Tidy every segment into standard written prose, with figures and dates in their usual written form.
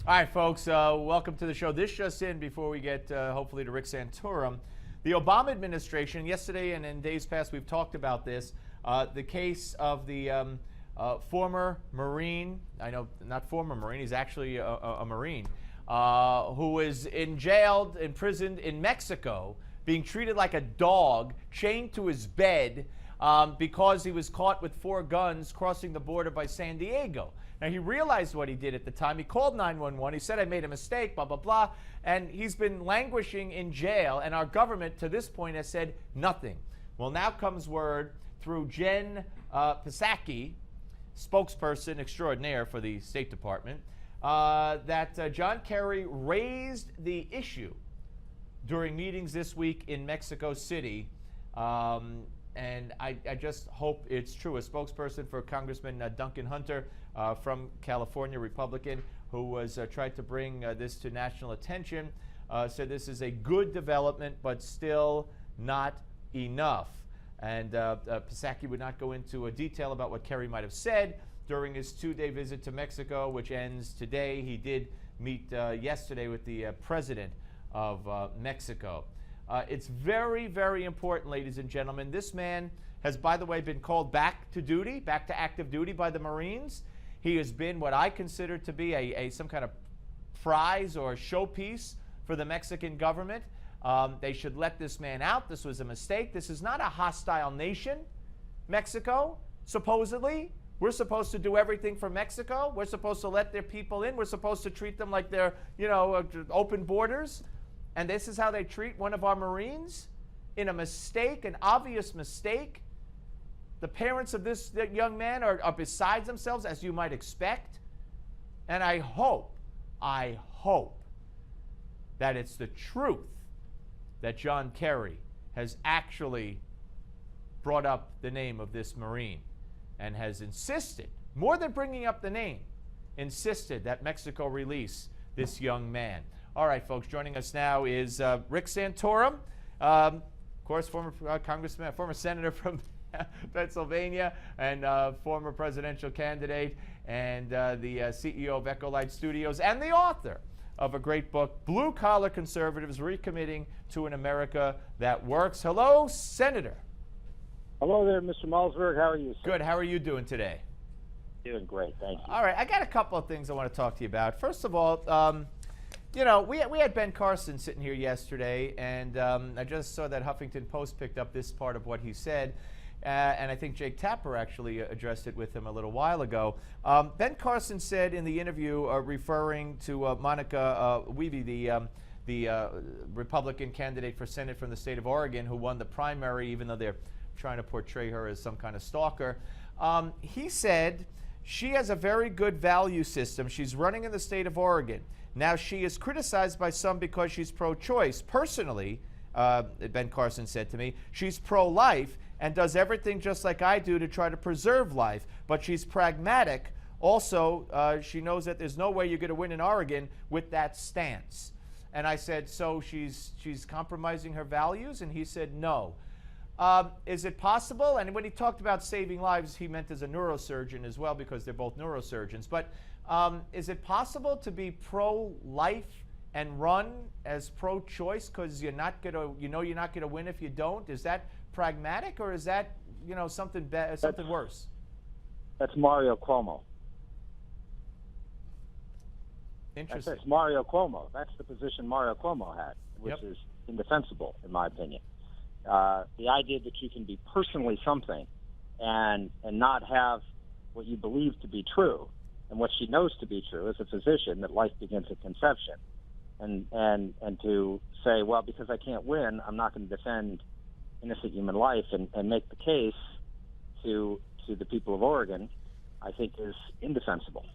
All right, folks, welcome to the show. This just in before we get hopefully to Rick Santorum. The Obama administration, yesterday and in days past, we've talked about this, the case of the former Marine, I know not former Marine, he's actually a Marine, who was jailed, imprisoned in Mexico, being treated like a dog, chained to his bed because he was caught with 4 guns crossing the border by San Diego. Now, he realized what he did at the time. He called 911. He said, I made a mistake, blah, blah, blah. And he's been languishing in jail, and our government to this point has said nothing. Well, now comes word through Jen Psaki, spokesperson extraordinaire for the State Department, that John Kerry raised the issue during meetings this week in Mexico City. And I just hope it's true. A spokesperson for Congressman Duncan Hunter from California, Republican, who was tried to bring this to national attention, said this is a good development, but still not enough. And Psaki would not go into a detail about what Kerry might have said during his 2-day visit to Mexico, which ends today. He did meet yesterday with the president of Mexico. It's very, very important, ladies and gentlemen. This man has, by the way, been called back to duty, back to active duty by the Marines. He has been what I consider to be some kind of prize or showpiece for the Mexican government. They should let this man out. This was a mistake. This is not a hostile nation, Mexico, supposedly. We're supposed to do everything for Mexico. We're supposed to let their people in. We're supposed to treat them like they're, open borders. And this is how they treat one of our Marines in a mistake, an obvious mistake. The parents of this young man are beside themselves, as you might expect. And I hope that it's the truth that John Kerry has actually brought up the name of this Marine and has insisted, more than bringing up the name, insisted that Mexico release this young man. All right, folks, joining us now is Rick Santorum, of course, former congressman, former senator from Pennsylvania, and former presidential candidate, and the CEO of Echolite Studios, and the author of a great book, Blue Collar Conservatives Recommitting to an America That Works. Hello, Senator. Hello there, Mr. Malzberg. How are you, sir? Good. How are you doing today? Doing great, thank you. All right, I got a couple of things I want to talk to you about. First of all, we had Ben Carson sitting here yesterday, and I just saw that Huffington Post picked up this part of what he said, and I think Jake Tapper actually addressed it with him a little while ago. Ben Carson said in the interview, referring to Monica Wiebe, the Republican candidate for Senate from the state of Oregon, who won the primary, even though they're trying to portray her as some kind of stalker. He said she has a very good value system. She's running in the state of Oregon. Now, she is criticized by some because she's pro-choice. Personally, Ben Carson said to me, she's pro-life and does everything just like I do to try to preserve life. But she's pragmatic. Also, she knows that there's no way you're going to win in Oregon with that stance. And I said, so she's compromising her values? And he said, no. Is it possible? And when he talked about saving lives, he meant as a neurosurgeon as well, because they're both neurosurgeons. But is it possible to be pro-life and run as pro-choice because you're not gonna, you're not gonna win if you don't? Is that pragmatic, or is that something worse? That's Mario Cuomo. Interesting. That's Mario Cuomo. That's the position Mario Cuomo had, which is indefensible, in my opinion. The idea that you can be personally something and not have what you believe to be true, and what she knows to be true as a physician, that life begins at conception, and to say, well, because I can't win, I'm not going to defend innocent human life and make the case to the people of Oregon, I think is indefensible.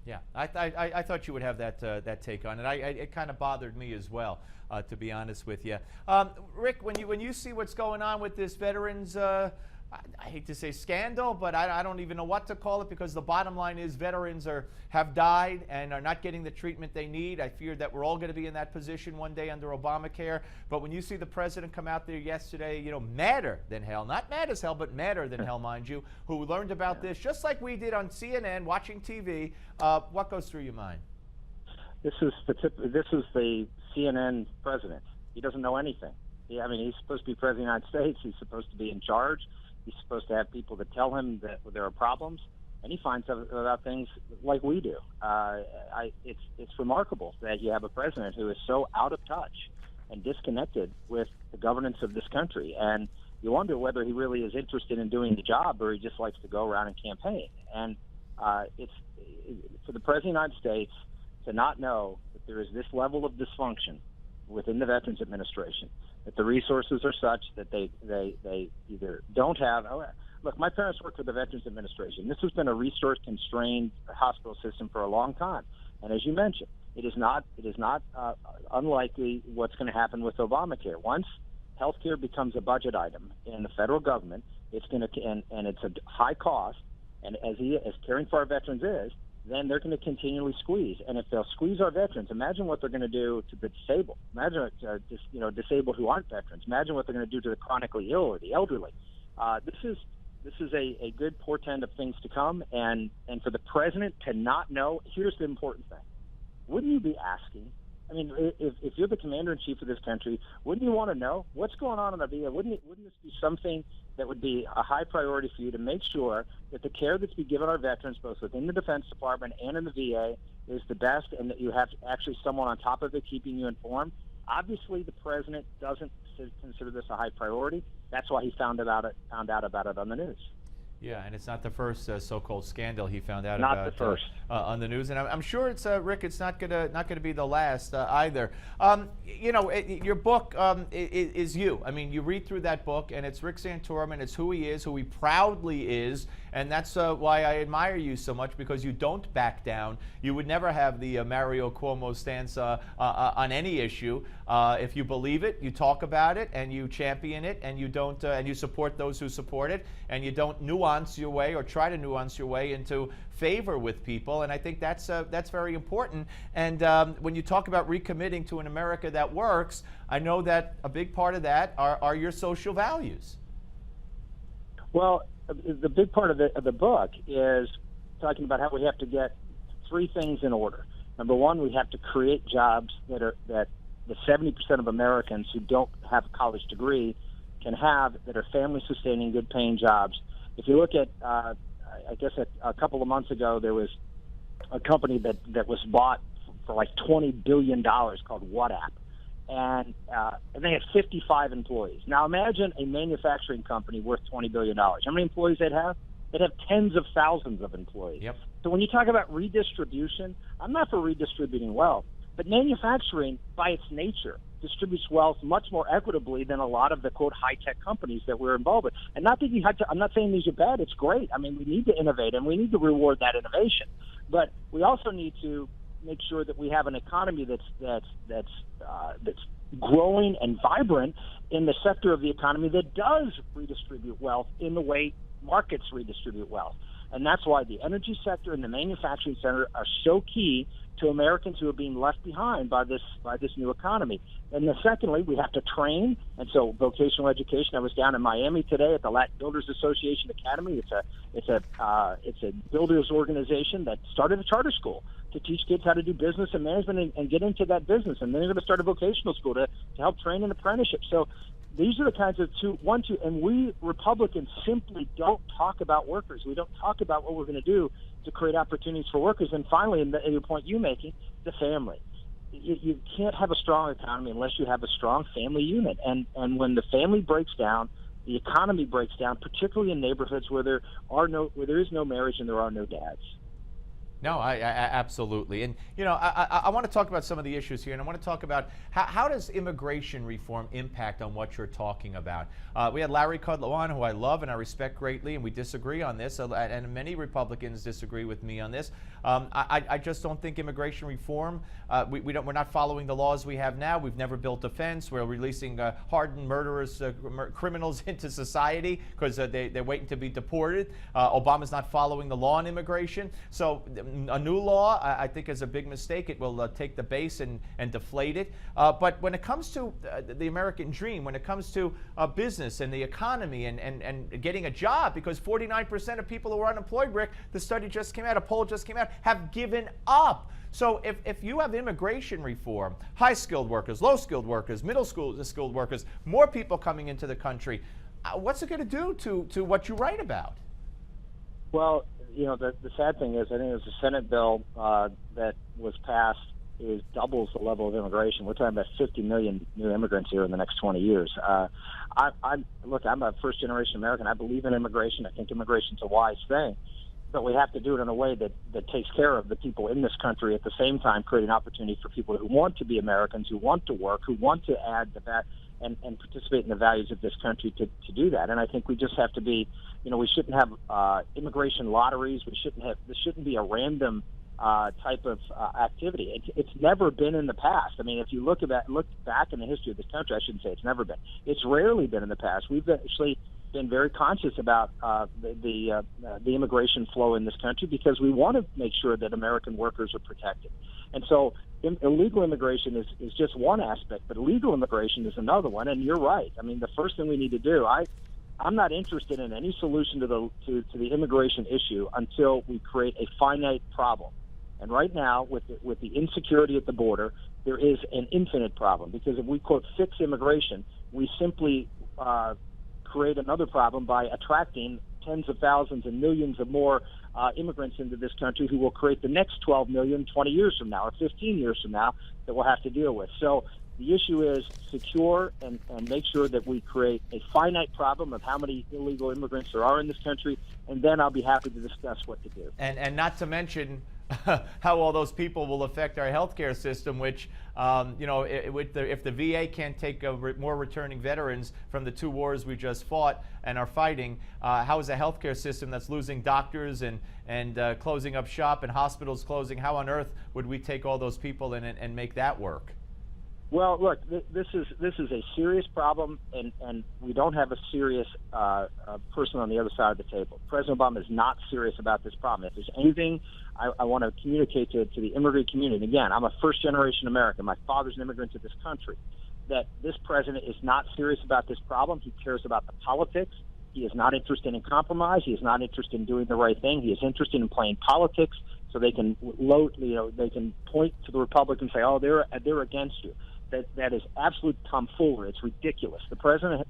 Yeah, I thought you would have that take on it. It kind of bothered me as well, to be honest with you. Rick, when you see what's going on with this veterans, I hate to say scandal, but I don't even know what to call it, because the bottom line is veterans have died and are not getting the treatment they need. I fear that we're all going to be in that position one day under Obamacare. But when you see the president come out there yesterday, madder than hell, not mad as hell, but madder than hell, mind you, who learned about this just like we did on CNN, watching TV, what goes through your mind? This is the CNN president. He doesn't know anything. I mean, he's supposed to be president of the United States. He's supposed to be in charge. He's supposed to have people that tell him that there are problems, and he finds out about things like we do. It's remarkable that you have a president who is so out of touch and disconnected with the governance of this country. And you wonder whether he really is interested in doing the job or he just likes to go around and campaign. And it's for the president of the United States to not know that there is this level of dysfunction within the Veterans Administration, that the resources are such that they either don't have. Look, my parents worked for the Veterans Administration. This has been a resource-constrained hospital system for a long time. And as you mentioned, it is not unlikely what's going to happen with Obamacare. Once healthcare becomes a budget item in the federal government, it's going to and it's a high cost. And as caring for our veterans is, then they're going to continually squeeze. And if they'll squeeze our veterans, imagine what they're going to do to the disabled. Imagine disabled who aren't veterans. Imagine what they're going to do to the chronically ill or the elderly. This is a good portend of things to come. And for the president to not know, here's the important thing. Wouldn't you be asking? I mean, if you're the commander-in-chief of this country, wouldn't you want to know what's going on in the VA? Wouldn't this be something that would be a high priority for you to make sure that the care that's being given our veterans, both within the Defense Department and in the VA, is the best, and that you have actually someone on top of it keeping you informed? Obviously, the president doesn't consider this a high priority. That's why he found out about it on the news. Yeah, and it's not the first so-called scandal he found out not about the first. On the news, and I'm sure it's Rick. It's not gonna be the last either. Your book is you. I mean, you read through that book, and it's Rick Santorum, and it's who he is, who he proudly is, and that's why I admire you so much, because you don't back down. You would never have the Mario Cuomo stance on any issue. If you believe it, you talk about it, and you champion it, and you don't, and you support those who support it, and you don't nuance your way or try to nuance your way into favor with people. And I think that's very important. And when you talk about recommitting to an America that works, I know that a big part of that are your social values. Well, the big part of the book is talking about how we have to get three things in order. Number one, we have to create jobs that the 70% of Americans who don't have a college degree can have, that are family-sustaining, good-paying jobs. If you look at, I guess a couple of months ago, there was a company that was bought for like $20 billion called WhatsApp, and they had 55 employees. Now imagine a manufacturing company worth $20 billion. How many employees they'd have? They'd have tens of thousands of employees. Yep. So when you talk about redistribution, I'm not for redistributing wealth, but manufacturing, by its nature, distributes wealth much more equitably than a lot of the, quote, high-tech companies that we're involved with. And not that you had to, I'm not saying these are bad. It's great. I mean, we need to innovate, and we need to reward that innovation. But we also need to make sure that we have an economy that's growing and vibrant in the sector of the economy that does redistribute wealth in the way markets redistribute wealth. And that's why the energy sector and the manufacturing sector are so key to Americans who are being left behind by this new economy. And then secondly, we have to train. And so vocational education. I was down in Miami today at the Latin Builders Association Academy. It's a builders organization that started a charter school to teach kids how to do business and management and get into that business. And then they're going to start a vocational school to help train an apprenticeship. So these are the kinds of two, and we Republicans simply don't talk about workers. We don't talk about what we're going to do to create opportunities for workers. And finally, and the point you're making, the family. You can't have a strong economy unless you have a strong family unit. And when the family breaks down, the economy breaks down, particularly in neighborhoods where there is no marriage and there are no dads. No, I absolutely. And, I want to talk about some of the issues here, and I want to talk about how does immigration reform impact on what you're talking about. We had Larry Kudlow on, who I love and I respect greatly, and we disagree on this, and many Republicans disagree with me on this. I just don't think immigration reform, we're not following the laws we have now. We've never built a fence. We're releasing hardened murderers, criminals into society because they're waiting to be deported. Obama's not following the law on immigration. So a new law, I think, is a big mistake. It will take the base and deflate it. But when it comes to the American dream, when it comes to business and the economy and getting a job, because 49% of people who are unemployed, Rick, the study just came out, a poll just came out, have given up. So if you have immigration reform, high-skilled workers, low-skilled workers, middle-skilled workers, more people coming into the country, what's it going to do to what you write about? Well, the sad thing is, I think it was a Senate bill that was passed doubles the level of immigration. We're talking about 50 million new immigrants here in the next 20 years. Look, I'm a first-generation American. I believe in immigration. I think immigration is a wise thing. But we have to do it in a way that takes care of the people in this country, at the same time creating opportunity for people who want to be Americans, who want to work, who want to add and participate in the values of this country to do that. And I think we just have to be, we shouldn't have immigration lotteries. This shouldn't be a random type of activity. It's never been in the past. I mean, if you look back in the history of this country, I shouldn't say it's never been. It's rarely been in the past. We've actually been very conscious about the immigration flow in this country because we want to make sure that American workers are protected. And so illegal immigration is just one aspect, but illegal immigration is another one. And you're right. I mean, the first thing we need to do, I'm not interested in any solution to the immigration issue until we create a finite problem. And right now, with the insecurity at the border, there is an infinite problem because if we, quote, fix immigration, we simply create another problem by attracting tens of thousands and millions of more immigrants into this country who will create the next 12 million 20 years from now or 15 years from now that we'll have to deal with. So the issue is secure and make sure that we create a finite problem of how many illegal immigrants there are in this country, and then I'll be happy to discuss what to do. And not to mention how all those people will affect our healthcare system, which, if the VA can't take more returning veterans from the 2 wars we just fought and are fighting, how is a healthcare system that's losing doctors and closing up shop and hospitals closing, how on earth would we take all those people in and make that work? Well, look, this is a serious problem, and we don't have a serious person on the other side of the table. President Obama is not serious about this problem. If there's anything I want to communicate to the immigrant community, and again, I'm a first-generation American. My father's an immigrant to this country, that this president is not serious about this problem. He cares about the politics. He is not interested in compromise. He is not interested in doing the right thing. He is interested in playing politics so they can they can point to the Republicans and say, oh, they're against you. That is absolute tomfoolery. It's ridiculous. The president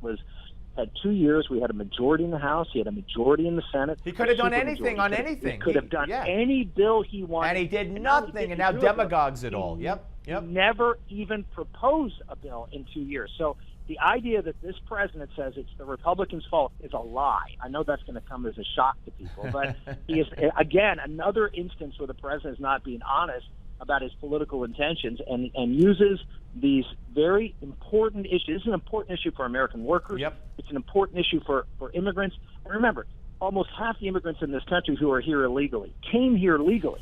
had 2 years. We had a majority in the House. He had a majority in the Senate. He could have done anything on anything. He could have done any bill he wanted. And he did nothing, and now demagogues it all. Yep. He never even proposed a bill in 2 years. So the idea that this president says it's the Republicans' fault is a lie. I know that's going to come as a shock to people, but he is, again, another instance where the president is not being honest about his political intentions and uses these very important issues. This is an important issue for American workers. Yep. It's an important issue for immigrants. And remember, almost half the immigrants in this country who are here illegally came here legally.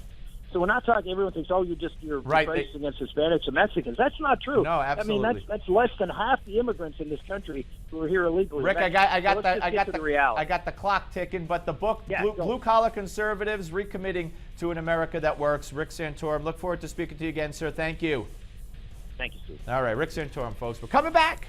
So we're not talking, everyone thinks, oh, you're right. prejudiced against Hispanics and Mexicans. That's not true. No, absolutely. I mean, that's less than half the immigrants in this country who are here illegally. Rick, I got the clock ticking, but the book, Blue Collar Conservatives, Recommitting to an America That Works, Rick Santorum. Look forward to speaking to you again, sir. Thank you. Thank you, Steve. All right, Rick Santorum, folks. We're coming back.